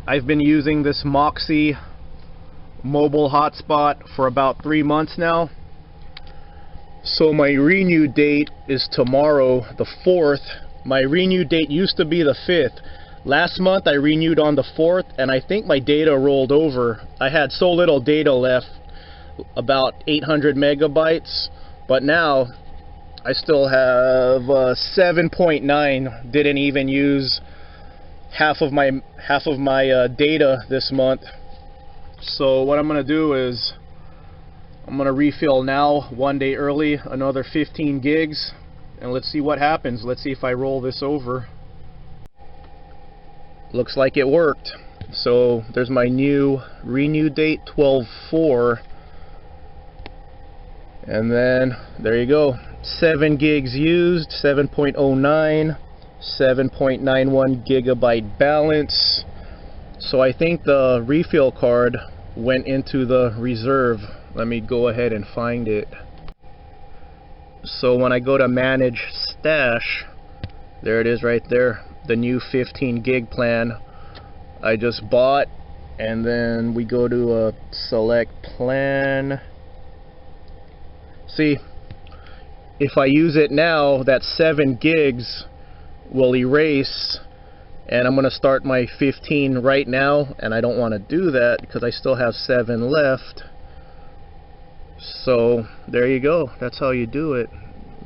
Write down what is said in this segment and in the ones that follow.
I've been using this Moxee mobile hotspot for about 3 months now. So my renew date is tomorrow, the 4th. My renew date used to be the 5th. Last month I renewed on the 4th, and I think my data rolled over. I had so little data left, about 800 megabytes, but now I still have 7.9. Didn't even use half of my data this month. So what I'm gonna do is I'm gonna refill now 1 day early, another 15 gigs, and let's see what happens. Let's see if I roll this over. Looks like it worked. So there's my new renew date, 12/4, and then there you go, 7 gigs used, 7.09, 7.91 gigabyte balance. So I think the refill card went into the reserve. Let me go ahead and find it. So when I go to manage stash, there it is right there, the new 15 gig plan I just bought. And then we go to select plan. See, if I use it now, that 7 gigs will erase, and I'm gonna start my 15 right now, and I don't want to do that because I still have 7 left. So there you go, that's how you do it.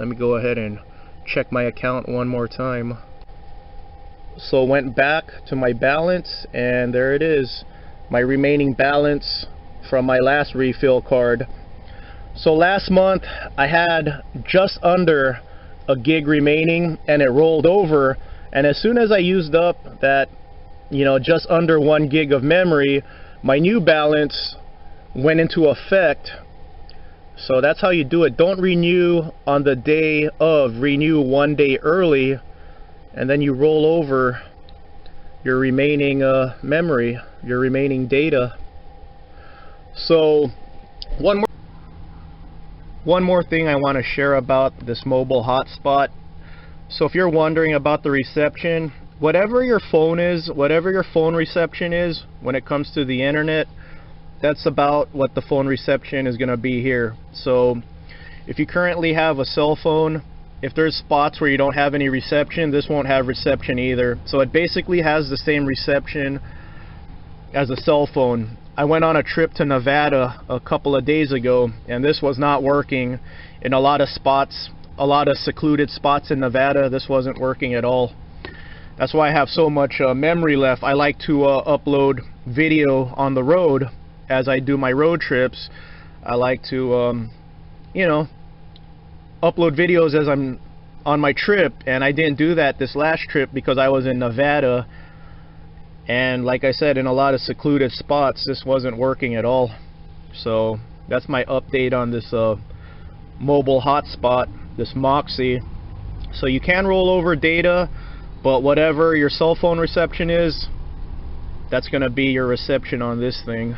Let me go ahead and check my account one more time. So went back to my balance, and there it is, my remaining balance from my last refill card. So last month I had just under a gig remaining, and it rolled over, and as soon as I used up that, just under 1 gig of memory, my new balance went into effect. So that's how you do it. Don't renew on the day of, renew 1 day early, and then you roll over your remaining memory, your remaining data. So one more thing I want to share about this mobile hotspot. So if you're wondering about the reception, whatever your phone is, whatever your phone reception is when it comes to the internet, that's about what the phone reception is going to be here. So if you currently have a cell phone, if there's spots where you don't have any reception, this won't have reception either. So it basically has the same reception as a cell phone. I went on a trip to Nevada a couple of days ago, and this was not working in a lot of spots, a lot of secluded spots in Nevada. This wasn't working at all. That's why I have so much memory left. I like to upload video on the road as I do my road trips. I like to upload videos as I'm on my trip, and I didn't do that this last trip because I was in Nevada, and like I said, in a lot of secluded spots this wasn't working at all. So that's my update on this mobile hotspot, this Moxee. So you can roll over data, but whatever your cell phone reception is, that's gonna be your reception on this thing.